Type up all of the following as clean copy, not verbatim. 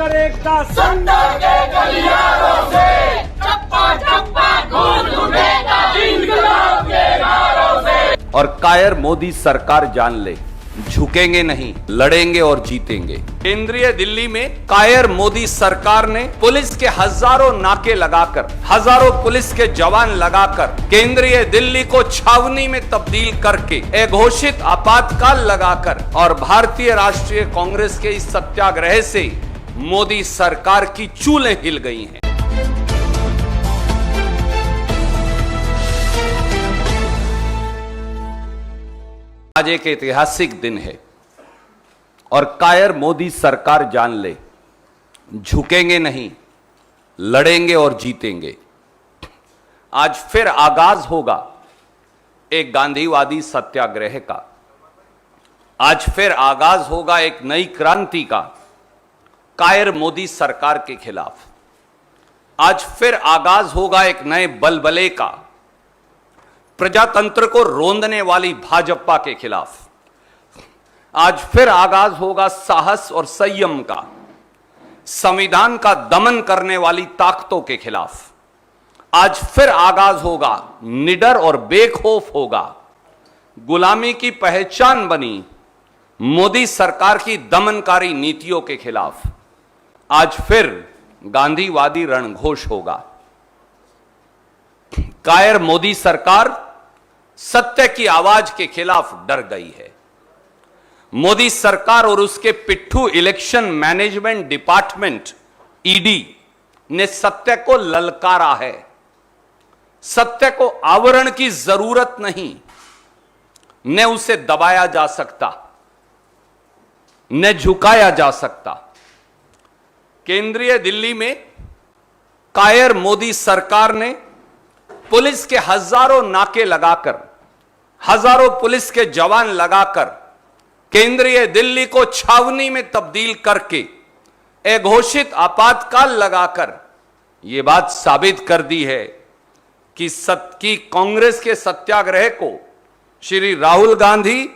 करेगा संदर के गलियारों से चप्पा चप्पा गूंज उठेगा इंकलाब के नारों से। और कायर मोदी सरकार जान ले, झुकेंगे नहीं, लड़ेंगे और जीतेंगे। केंद्रीय दिल्ली में कायर मोदी सरकार ने पुलिस के हजारों नाके लगाकर, हजारों पुलिस के जवान लगाकर केंद्रीय दिल्ली को छावनी में तब्दील करके, अघोषित आपातकाल लगाकर और भारतीय राष्ट्रीय कांग्रेस के इस सत्याग्रह से मोदी सरकार की चूलें हिल गई हैं। आज एक ऐतिहासिक दिन है और कायर मोदी सरकार जान ले, झुकेंगे नहीं, लड़ेंगे और जीतेंगे। आज फिर आगाज होगा एक गांधीवादी सत्याग्रह का। आज फिर आगाज होगा एक नई क्रांति का कायर मोदी सरकार के खिलाफ। आज फिर आगाज होगा एक नए बलबले का प्रजातंत्र को रोंदने वाली भाजपा के खिलाफ। आज फिर आगाज होगा साहस और संयम का, संविधान का दमन करने वाली ताकतों के खिलाफ। आज फिर आगाज होगा, निडर और बेखौफ होगा, गुलामी की पहचान बनी मोदी सरकार की दमनकारी नीतियों के खिलाफ। आज फिर गांधीवादी रणघोष होगा। कायर मोदी सरकार सत्य की आवाज के खिलाफ डर गई है। मोदी सरकार और उसके पिट्ठू इलेक्शन मैनेजमेंट डिपार्टमेंट ईडी ने सत्य को ललकारा है। सत्य को आवरण की जरूरत नहीं, न उसे दबाया जा सकता, न झुकाया जा सकता। केंद्रीय दिल्ली में कायर मोदी सरकार ने पुलिस के हजारों नाके लगाकर, हजारों पुलिस के जवान लगाकर केंद्रीय दिल्ली को छावनी में तब्दील करके, अघोषित आपातकाल लगाकर यह बात साबित कर दी है कि कांग्रेस के सत्याग्रह को श्री राहुल गांधी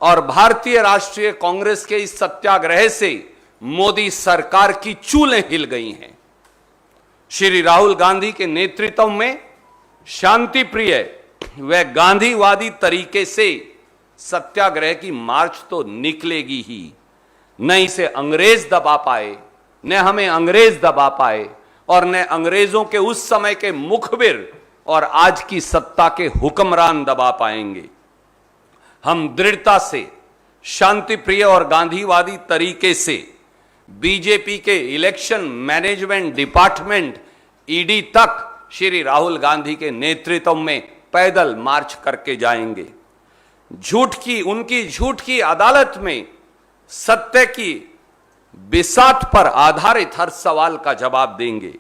और भारतीय राष्ट्रीय कांग्रेस के इस सत्याग्रह से मोदी सरकार की चूलें हिल गई हैं। श्री राहुल गांधी के नेतृत्व में शांति प्रिय व गांधीवादी तरीके से सत्याग्रह की मार्च तो निकलेगी ही। न इसे अंग्रेज दबा पाए, न हमें अंग्रेज दबा पाए और न अंग्रेजों के उस समय के मुखबिर और आज की सत्ता के हुक्मरान दबा पाएंगे। हम दृढ़ता से, शांति प्रिय और गांधीवादी तरीके से बीजेपी के इलेक्शन मैनेजमेंट डिपार्टमेंट ईडी तक श्री राहुल गांधी के नेतृत्व में पैदल मार्च करके जाएंगे। उनकी झूठ की अदालत में सत्य की बिसात पर आधारित हर सवाल का जवाब देंगे।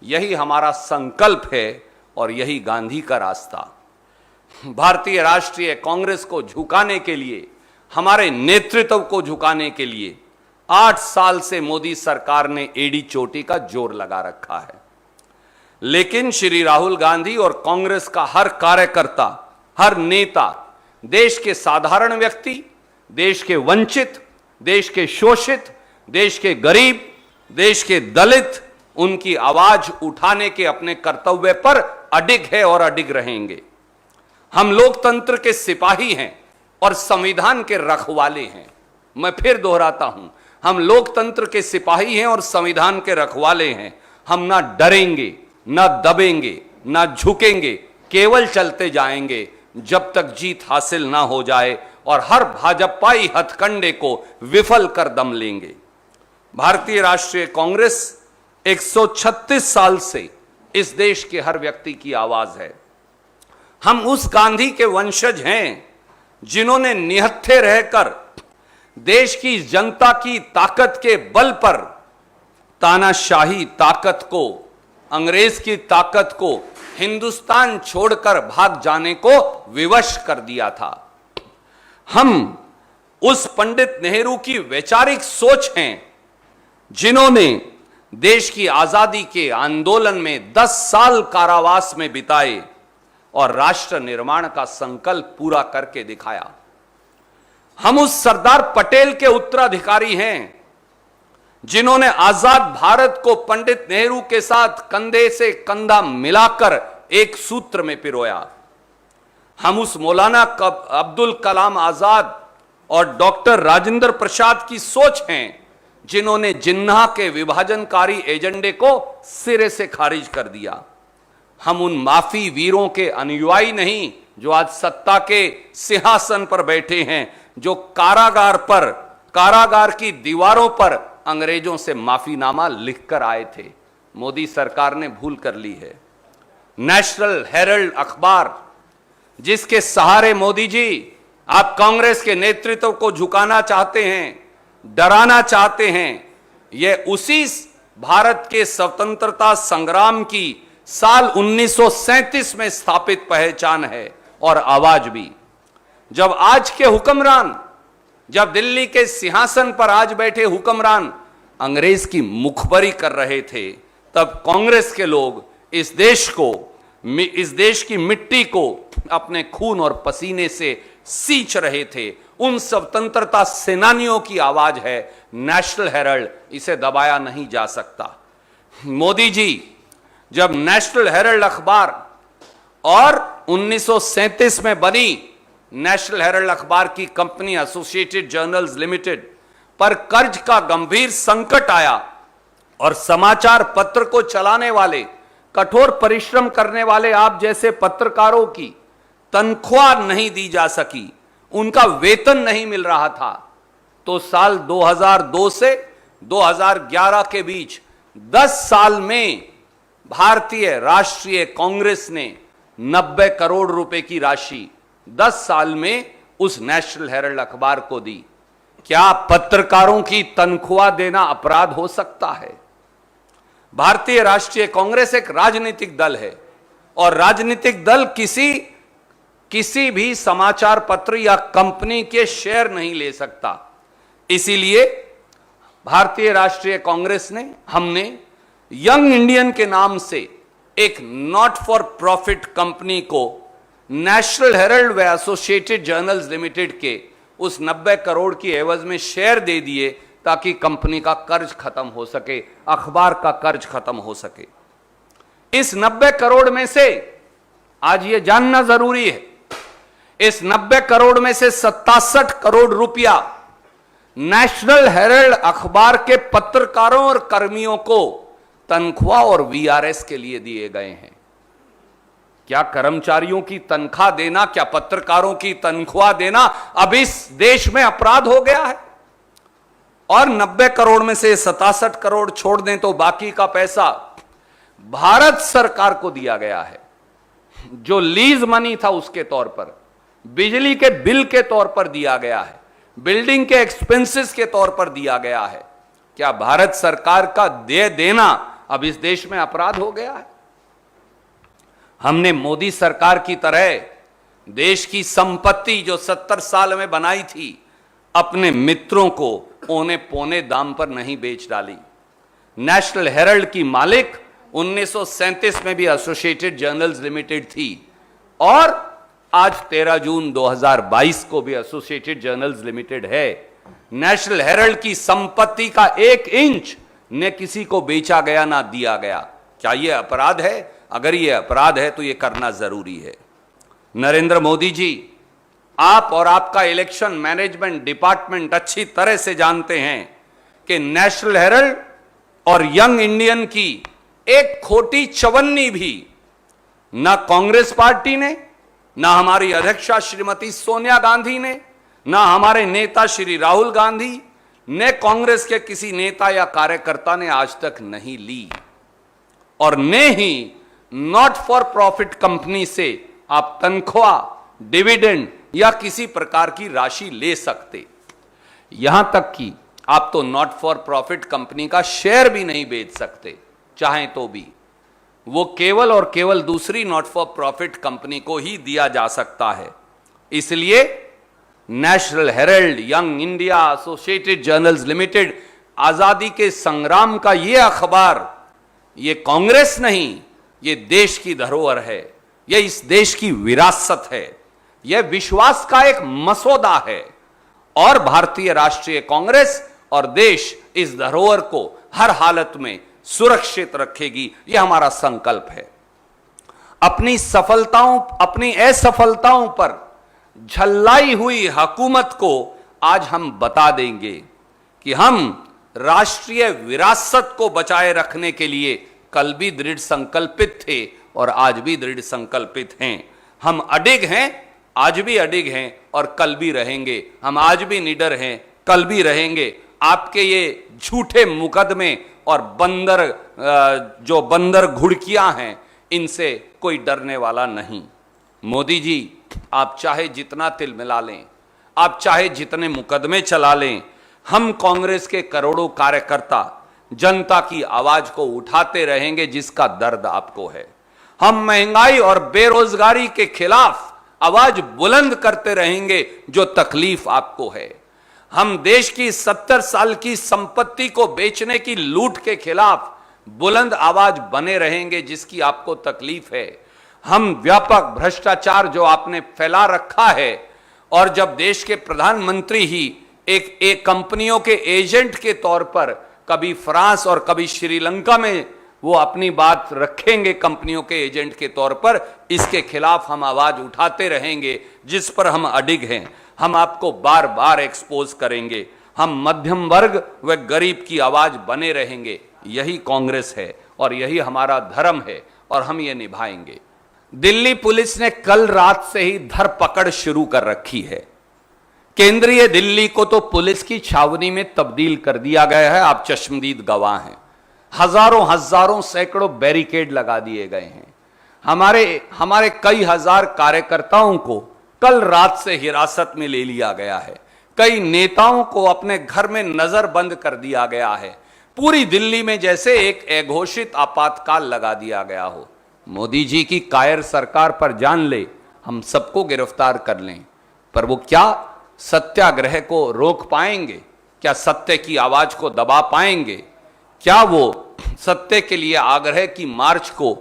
यही हमारा संकल्प है और यही गांधी का रास्ता। भारतीय राष्ट्रीय कांग्रेस को झुकाने के लिए, हमारे नेतृत्व को झुकाने के लिए 8 साल से मोदी सरकार ने एड़ी चोटी का जोर लगा रखा है। लेकिन श्री राहुल गांधी और कांग्रेस का हर कार्यकर्ता, हर नेता देश के साधारण व्यक्ति, देश के वंचित, देश के शोषित, देश के गरीब, देश के दलित, उनकी आवाज उठाने के अपने कर्तव्य पर अडिग है और अडिग रहेंगे। हम लोकतंत्र के सिपाही हैं और संविधान के रखवाले हैं। मैं फिर दोहराता हूं, हम लोकतंत्र के सिपाही हैं और संविधान के रखवाले हैं। हम ना डरेंगे, ना दबेंगे, ना झुकेंगे, केवल चलते जाएंगे जब तक जीत हासिल ना हो जाए और हर भाजपाई हथकंडे को विफल कर दम लेंगे। भारतीय राष्ट्रीय कांग्रेस 136 साल से इस देश के हर व्यक्ति की आवाज है। हम उस गांधी के वंशज हैं जिन्होंने निहत्थे रहकर देश की जनता की ताकत के बल पर तानाशाही ताकत को, अंग्रेज की ताकत को हिंदुस्तान छोड़कर भाग जाने को विवश कर दिया था। हम उस पंडित नेहरू की वैचारिक सोच हैं जिन्होंने देश की आजादी के आंदोलन में 10 साल कारावास में बिताए और राष्ट्र निर्माण का संकल्प पूरा करके दिखाया। हम उस सरदार पटेल के उत्तराधिकारी हैं जिन्होंने आजाद भारत को पंडित नेहरू के साथ कंधे से कंधा मिलाकर एक सूत्र में पिरोया। हम उस मौलाना अब्दुल कलाम आजाद और डॉक्टर राजेंद्र प्रसाद की सोच हैं, जिन्होंने जिन्ना के विभाजनकारी एजेंडे को सिरे से खारिज कर दिया। हम उन माफी वीरों के अनुयायी नहीं जो आज सत्ता के सिंहासन पर बैठे हैं, जो कारागार की दीवारों पर अंग्रेजों से माफीनामा लिखकर आए थे। मोदी सरकार ने भूल कर ली है। नेशनल हेराल्ड अखबार, जिसके सहारे मोदी जी आप कांग्रेस के नेतृत्व को झुकाना चाहते हैं, डराना चाहते हैं, यह उसी भारत के स्वतंत्रता संग्राम की साल 1937 में स्थापित पहचान है और आवाज भी। जब आज के हुक्मरान, जब दिल्ली के सिंहासन पर आज बैठे हुक्मरान अंग्रेज की मुखबरी कर रहे थे, तब कांग्रेस के लोग इस देश की मिट्टी को अपने खून और पसीने से सींच रहे थे। उन स्वतंत्रता सेनानियों की आवाज है नेशनल हेराल्ड, इसे दबाया नहीं जा सकता। मोदी जी जब नेशनल हेराल्ड अखबार और 1937 में बनी नेशनल हेराल्ड अखबार की कंपनी एसोसिएटेड जर्नल्स लिमिटेड पर कर्ज का गंभीर संकट आया और समाचार पत्र को चलाने वाले, कठोर परिश्रम करने वाले आप जैसे पत्रकारों की तनख्वाह नहीं दी जा सकी, उनका वेतन नहीं मिल रहा था, तो साल 2002 से 2011 के बीच 10 साल में भारतीय राष्ट्रीय कांग्रेस ने 90 करोड़ रुपए की राशि 10 साल में उस नेशनल हेराल्ड अखबार को दी। क्या पत्रकारों की तनख्वाह देना अपराध हो सकता है? भारतीय राष्ट्रीय कांग्रेस एक राजनीतिक दल है और राजनीतिक दल किसी भी समाचार पत्र या कंपनी के शेयर नहीं ले सकता। इसीलिए भारतीय राष्ट्रीय कांग्रेस ने, हमने यंग इंडियन के नाम से एक नॉट फॉर प्रॉफिट कंपनी को नेशनल हेराल्ड व एसोसिएटेड जर्नल्स लिमिटेड के उस 90 करोड़ की एवज में शेयर दे दिए ताकि कंपनी का कर्ज खत्म हो सके, अखबार का कर्ज खत्म हो सके। इस 90 करोड़ में से आज यह जानना जरूरी है, इस 90 करोड़ में से 67 करोड़ रुपया नेशनल हेराल्ड अखबार के पत्रकारों और कर्मियों को तनख्वाह और वीआरएस के लिए दिए गए हैं। क्या कर्मचारियों की तनख्वाह देना, क्या पत्रकारों की तनख्वाह देना अब इस देश में अपराध हो गया है? और 90 करोड़ में से 67 करोड़ छोड़ दें तो बाकी का पैसा भारत सरकार को दिया गया है, जो लीज मनी था उसके तौर पर, बिजली के बिल के तौर पर दिया गया है, बिल्डिंग के एक्सपेंसेस के तौर पर दिया गया है। क्या भारत सरकार का दे देना अब इस देश में अपराध हो गया है? हमने मोदी सरकार की तरह देश की संपत्ति जो 70 साल में बनाई थी, अपने मित्रों को औने पौने दाम पर नहीं बेच डाली। नेशनल हेराल्ड की मालिक 1937 में भी एसोसिएटेड जर्नल्स लिमिटेड थी और आज 13 जून 2022 को भी एसोसिएटेड जर्नल्स लिमिटेड है। नेशनल हेराल्ड की संपत्ति का 1 इंच न किसी को बेचा गया ना दिया गया। क्या यह अपराध है? अगर यह अपराध है तो यह करना जरूरी है। नरेंद्र मोदी जी, आप और आपका इलेक्शन मैनेजमेंट डिपार्टमेंट अच्छी तरह से जानते हैं कि नेशनल हेराल्ड और यंग इंडियन की एक खोटी चवन्नी भी ना कांग्रेस पार्टी ने, ना हमारी अध्यक्षा श्रीमती सोनिया गांधी ने, ना हमारे नेता श्री राहुल गांधी ने, कांग्रेस के किसी नेता या कार्यकर्ता ने आज तक नहीं ली, और ने ही नॉट फॉर प्रॉफिट कंपनी से आप तनख्वाह, डिविडेंड या किसी प्रकार की राशि ले सकते। यहां तक कि आप तो नॉट फॉर प्रॉफिट कंपनी का शेयर भी नहीं बेच सकते, चाहें तो भी। वो केवल और केवल दूसरी नॉट फॉर प्रॉफिट कंपनी को ही दिया जा सकता है। इसलिए national Herald, young India, associated journals limited, आजादी के संग्राम का यह अखबार, ये कांग्रेस नहीं, ये देश की धरोहर है, यह इस देश की विरासत है, यह विश्वास का एक मसौदा है। और भारतीय राष्ट्रीय कांग्रेस और देश इस धरोहर को हर हालत में सुरक्षित रखेगी, यह हमारा संकल्प है। अपनी सफलताओं, अपनी असफलताओं पर झल्लाई हुई हुकूमत को आज हम बता देंगे कि हम राष्ट्रीय विरासत को बचाए रखने के लिए कल भी दृढ़ संकल्पित थे और आज भी दृढ़ संकल्पित हैं। हम अडिग हैं, आज भी अडिग हैं और कल भी रहेंगे। हम आज भी निडर हैं, कल भी रहेंगे। आपके ये झूठे मुकदमे और जो बंदर घुड़कियां हैं, इनसे कोई डरने वाला नहीं। मोदी जी, आप चाहे जितना तिल मिला लें, आप चाहे जितने मुकदमे चला लें, हम कांग्रेस के करोड़ों कार्यकर्ता जनता की आवाज को उठाते रहेंगे जिसका दर्द आपको है। हम महंगाई और बेरोजगारी के खिलाफ आवाज बुलंद करते रहेंगे जो तकलीफ आपको है। हम देश की 70 साल की संपत्ति को बेचने की लूट के खिलाफ बुलंद आवाज बने रहेंगे जिसकी आपको तकलीफ है। हम व्यापक भ्रष्टाचार जो आपने फैला रखा है, और जब देश के प्रधानमंत्री ही एक कंपनियों के एजेंट के तौर पर कभी फ्रांस और कभी श्रीलंका में वो अपनी बात रखेंगे कंपनियों के एजेंट के तौर पर, इसके खिलाफ हम आवाज उठाते रहेंगे जिस पर हम अडिग हैं। हम आपको बार बार एक्सपोज करेंगे। हम मध्यम वर्ग व गरीब की आवाज बने रहेंगे। यही कांग्रेस है और यही हमारा धर्म है और हम ये निभाएंगे। दिल्ली पुलिस ने कल रात से ही धरपकड़ शुरू कर रखी है। केंद्रीय दिल्ली को तो पुलिस की छावनी में तब्दील कर दिया गया है, आप चश्मदीद गवाह हैं। हजारों हजारों सैकड़ों बैरिकेड लगा दिए गए हैं। हमारे कई हजार कार्यकर्ताओं को कल रात से हिरासत में ले लिया गया है। कई नेताओं को अपने घर में नजरबंद कर दिया गया है। पूरी दिल्ली में जैसे एक अघोषित आपातकाल लगा दिया गया हो। मोदी जी की कायर सरकार पर जान ले, हम सबको गिरफ्तार कर लें, पर वो क्या सत्याग्रह को रोक पाएंगे? क्या सत्य की आवाज को दबा पाएंगे? क्या वो सत्य के लिए आग्रह की मार्च को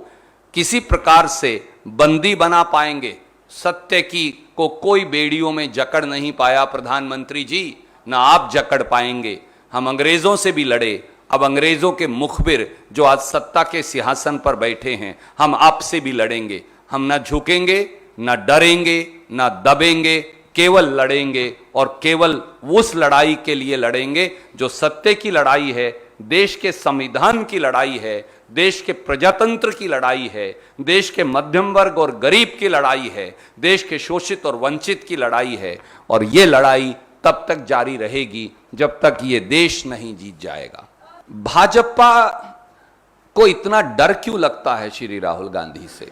किसी प्रकार से बंदी बना पाएंगे? सत्य की को कोई बेड़ियों में जकड़ नहीं पाया प्रधानमंत्री जी, ना आप जकड़ पाएंगे। हम अंग्रेजों से भी लड़े, अब अंग्रेजों के मुखबिर जो आज सत्ता के सिंहासन पर बैठे हैं, हम आपसे भी लड़ेंगे। हम ना झुकेंगे, ना डरेंगे, ना दबेंगे, केवल लड़ेंगे और केवल उस लड़ाई के लिए लड़ेंगे जो सत्य की लड़ाई है, देश के संविधान की लड़ाई है, देश के प्रजातंत्र की लड़ाई है, देश के मध्यम वर्ग और गरीब की लड़ाई है, देश के शोषित और वंचित की लड़ाई है। और ये लड़ाई तब तक जारी रहेगी जब तक ये देश नहीं जीत जाएगा। भाजपा को इतना डर क्यों लगता है श्री राहुल गांधी से?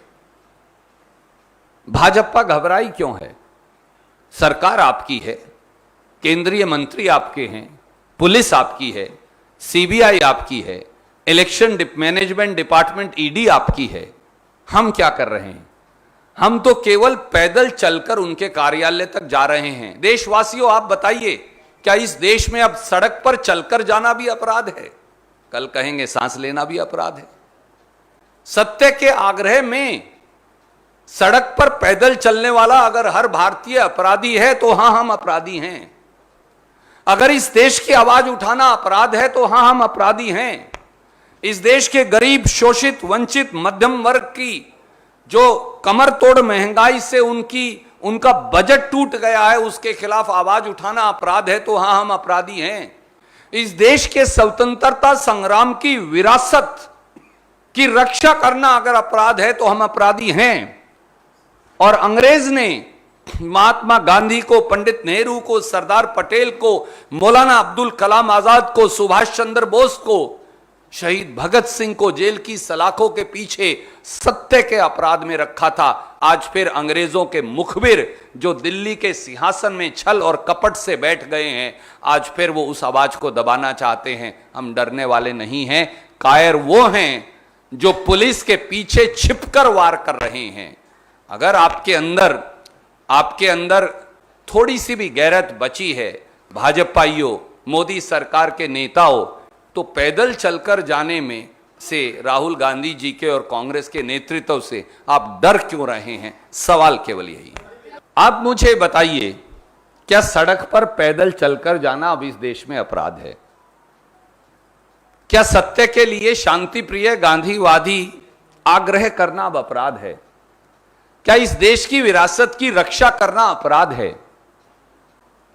भाजपा घबराई क्यों है? सरकार आपकी है, केंद्रीय मंत्री आपके हैं, पुलिस आपकी है, सीबीआई आपकी है, इलेक्शन मैनेजमेंट डिपार्टमेंट ईडी आपकी है। हम क्या कर रहे हैं? हम तो केवल पैदल चलकर उनके कार्यालय तक जा रहे हैं। देशवासियों, आप बताइए, क्या इस देश में अब सड़क पर चलकर जाना भी अपराध है? कल कहेंगे सांस लेना भी अपराध है। सत्य के आग्रह में सड़क पर पैदल चलने वाला अगर हर भारतीय अपराधी है तो हां, हम अपराधी हैं। अगर इस देश की आवाज उठाना अपराध है तो हां, हम अपराधी हैं। इस देश के गरीब, शोषित, वंचित, मध्यम वर्ग की जो कमर तोड़ महंगाई से उनका बजट टूट गया है, उसके खिलाफ आवाज उठाना अपराध है तो हां, हम अपराधी हैं। इस देश के स्वतंत्रता संग्राम की विरासत की रक्षा करना अगर अपराध है तो हम अपराधी हैं। और अंग्रेज ने महात्मा गांधी को, पंडित नेहरू को, सरदार पटेल को, मौलाना अब्दुल कलाम आजाद को, सुभाष चंद्र बोस को, शहीद भगत सिंह को जेल की सलाखों के पीछे सत्य के अपराध में रखा था। आज फिर अंग्रेजों के मुखबिर जो दिल्ली के सिंहासन में छल और कपट से बैठ गए हैं, आज फिर वो उस आवाज को दबाना चाहते हैं। हम डरने वाले नहीं हैं। कायर वो हैं जो पुलिस के पीछे छिपकर वार कर रहे हैं। अगर आपके अंदर थोड़ी सी भी गैरत बची है, भाजपाइयों, मोदी सरकार के नेताओं, तो पैदल चलकर जाने में से राहुल गांधी जी के और कांग्रेस के नेतृत्व से आप डर क्यों रहे हैं? सवाल केवल यही है। आप मुझे बताइए, क्या सड़क पर पैदल चलकर जाना अब इस देश में अपराध है? क्या सत्य के लिए शांति प्रिय गांधीवादी आग्रह करना अब अपराध है? क्या इस देश की विरासत की रक्षा करना अपराध है?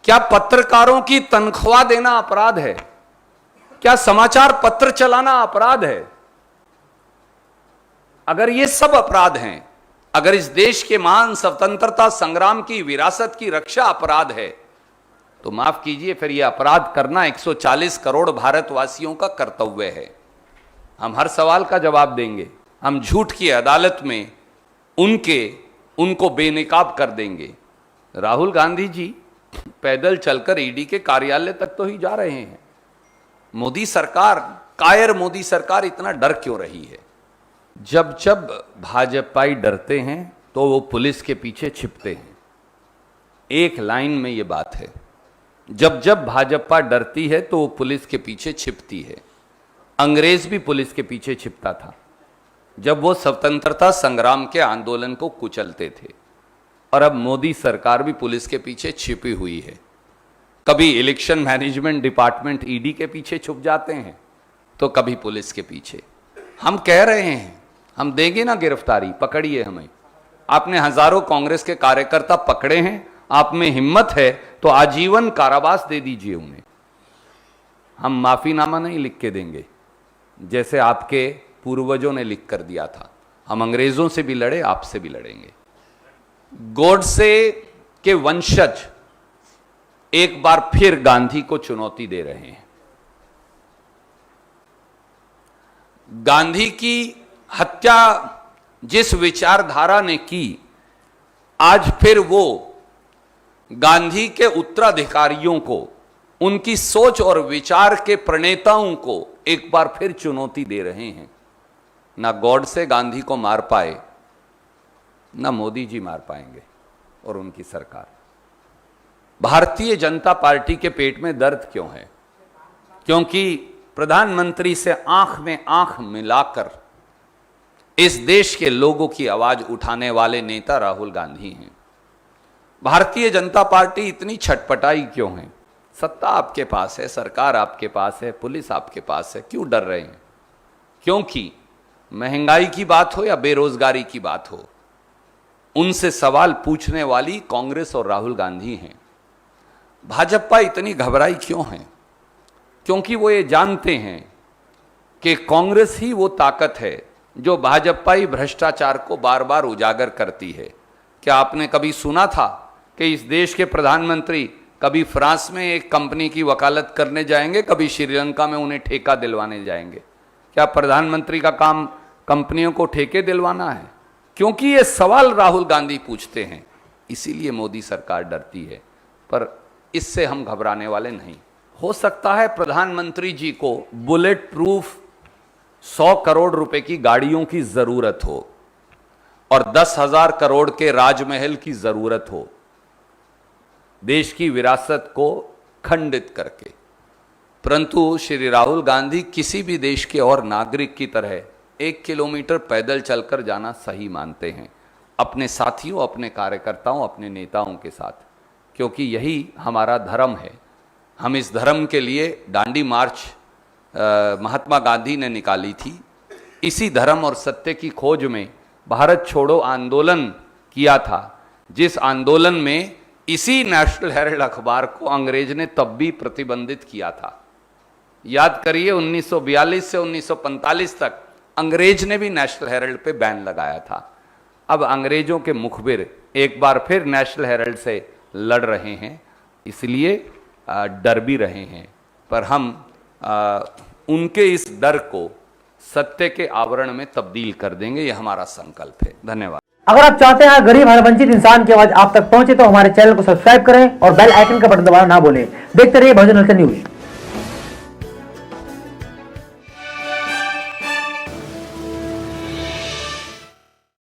क्या पत्रकारों की तनख्वाह देना अपराध है? क्या समाचार पत्र चलाना अपराध है? अगर ये सब अपराध हैं, अगर इस देश के महान स्वतंत्रता संग्राम की विरासत की रक्षा अपराध है, तो माफ कीजिए, फिर यह अपराध करना 140 करोड़ भारतवासियों का कर्तव्य है। हम हर सवाल का जवाब देंगे। हम झूठ की अदालत में उनको बेनकाब कर देंगे। राहुल गांधी जी पैदल चलकर ईडी के कार्यालय तक तो ही जा रहे हैं। मोदी सरकार, कायर मोदी सरकार इतना डर क्यों रही है? जब जब भाजपाई डरते हैं तो वो पुलिस के पीछे छिपते हैं। एक लाइन में ये बात है, जब जब भाजपा डरती है तो वो पुलिस के पीछे छिपती है। अंग्रेज भी पुलिस के पीछे छिपता था जब वो स्वतंत्रता संग्राम के आंदोलन को कुचलते थे, और अब मोदी सरकार भी पुलिस के पीछे छिपी हुई है। कभी इलेक्शन मैनेजमेंट डिपार्टमेंट ईडी के पीछे छुप जाते हैं, तो कभी पुलिस के पीछे। हम कह रहे हैं, हम देंगे ना गिरफ्तारी, पकड़िए हमें। आपने हजारों कांग्रेस के कार्यकर्ता पकड़े हैं, आप में हिम्मत है तो आजीवन कारावास दे दीजिए उन्हें। हम माफीनामा नहीं लिख के देंगे जैसे आपके पूर्वजों ने लिख कर दिया था। हम अंग्रेजों से भी लड़े, आपसे भी लड़ेंगे। गोडसे के वंशज एक बार फिर गांधी को चुनौती दे रहे हैं। गांधी की हत्या जिस विचारधारा ने की, आज फिर वो गांधी के उत्तराधिकारियों को, उनकी सोच और विचार के प्रणेताओं को एक बार फिर चुनौती दे रहे हैं। ना गॉडसे गांधी को मार पाए, ना मोदी जी मार पाएंगे और उनकी सरकार। भारतीय जनता पार्टी के पेट में दर्द क्यों है? क्योंकि प्रधानमंत्री से आंख में आंख मिलाकर इस देश के लोगों की आवाज उठाने वाले नेता राहुल गांधी हैं। भारतीय जनता पार्टी इतनी छटपटाई क्यों है? सत्ता आपके पास है, सरकार आपके पास है, पुलिस आपके पास है, क्यों डर रहे हैं? क्योंकि महंगाई की बात हो या बेरोजगारी की बात हो, उनसे सवाल पूछने वाली कांग्रेस और राहुल गांधी हैं। भाजपा इतनी घबराई क्यों है? क्योंकि वो ये जानते हैं कि कांग्रेस ही वो ताकत है जो भाजपाई भ्रष्टाचार को बार बार उजागर करती है। क्या आपने कभी सुना था कि इस देश के प्रधानमंत्री कभी फ्रांस में एक कंपनी की वकालत करने जाएंगे, कभी श्रीलंका में उन्हें ठेका दिलवाने जाएंगे? क्या प्रधानमंत्री का काम कंपनियों को ठेके दिलवाना है? क्योंकि ये सवाल राहुल गांधी पूछते हैं, इसीलिए मोदी सरकार डरती है। पर इससे हम घबराने वाले नहीं। हो सकता है प्रधानमंत्री जी को बुलेट प्रूफ 100 करोड़ रुपए की गाड़ियों की जरूरत हो और 10,000 करोड़ के राजमहल की जरूरत हो, देश की विरासत को खंडित करके, परंतु श्री राहुल गांधी किसी भी देश के और नागरिक की तरह 1 किलोमीटर पैदल चलकर जाना सही मानते हैं, अपने साथियों, अपने कार्यकर्ताओं, अपने नेताओं के साथ, क्योंकि यही हमारा धर्म है। हम इस धर्म के लिए दांडी मार्च महात्मा गांधी ने निकाली थी। इसी धर्म और सत्य की खोज में भारत छोड़ो आंदोलन किया था, जिस आंदोलन में इसी नेशनल हेराल्ड अखबार को अंग्रेज ने तब भी प्रतिबंधित किया था। याद करिए, 1942 से 1945 तक अंग्रेज ने भी नेशनल हेराल्ड पे बैन लगाया था। अब अंग्रेजों के मुखबिर एक बार फिर नेशनल हेराल्ड से लड़ रहे हैं, इसलिए डर भी रहे हैं। पर हम उनके इस डर को सत्य के आवरण में तब्दील कर देंगे, यह हमारा संकल्प है। धन्यवाद। अगर आप चाहते हैं गरीब हर वंचित इंसान की आवाज आप तक पहुंचे तो हमारे चैनल को सब्सक्राइब करें और बेल आइकन का बटन दबाना ना भूलें। देखते रहिए बहुजन न्यूज।